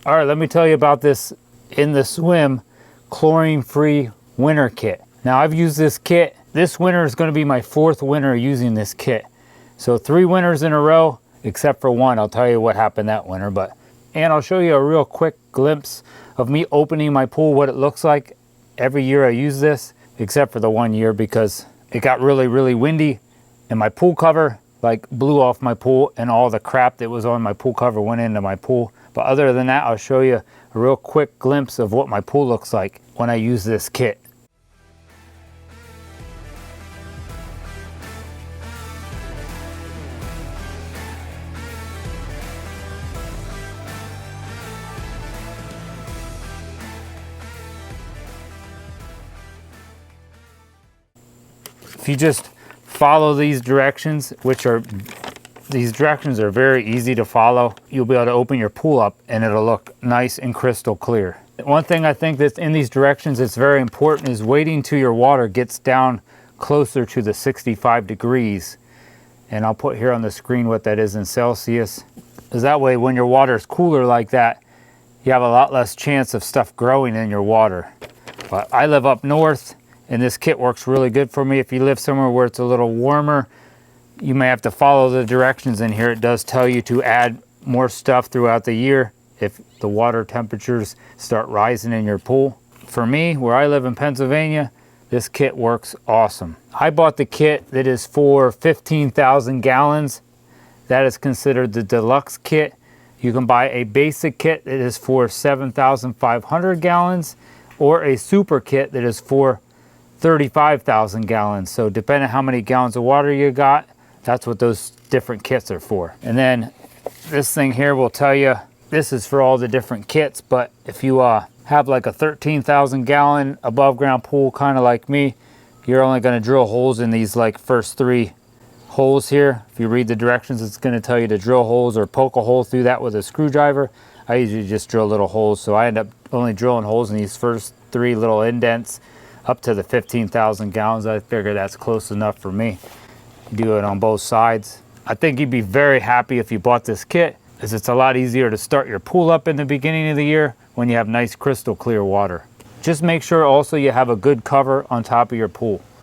All right, let me tell you about this In the Swim chlorine-free winter kit. Now I've used this kit. This winter is going to be my 4th winter using this kit. So 3 winters in a row, except for one. I'll tell you what happened that winter. And I'll show you a real quick glimpse of me opening my pool, what it looks like every year I use this, except for the one year because it got really, really windy and my pool cover like blew off my pool and all the crap that was on my pool cover went into my pool. But other than that, I'll show you a real quick glimpse of what my pool looks like when I use this kit. If you just follow these directions, these directions are very easy to follow, you'll be able to open your pool up and it'll look nice and crystal clear. One thing I think that's in these directions that's very important is waiting till your water gets down closer to the 65 degrees. And I'll put here on the screen what that is in Celsius. Because that way when your water is cooler like that, you have a lot less chance of stuff growing in your water. But I live up north, and this kit works really good for me. If you live somewhere where it's a little warmer, you may have to follow the directions in here. It does tell you to add more stuff throughout the year if the water temperatures start rising in your pool. For me, where I live in Pennsylvania, this kit works awesome. I bought the kit that is for 15,000 gallons. That is considered the deluxe kit. You can buy a basic kit that is for 7,500 gallons or a super kit that is for 35,000 gallons. So depending on how many gallons of water you got, that's what those different kits are for. And then this thing here will tell you, this is for all the different kits, but if you have like a 13,000 gallon above ground pool, kind of like me, you're only gonna drill holes in these like first 3 holes here. If you read the directions, it's gonna tell you to drill holes or poke a hole through that with a screwdriver. I usually just drill little holes, so I end up only drilling holes in these first 3 little indents up to the 15,000 gallons. I figure that's close enough for me. Do it on both sides. I think you'd be very happy if you bought this kit, as it's a lot easier to start your pool up in the beginning of the year when you have nice crystal clear water. Just make sure also you have a good cover on top of your pool.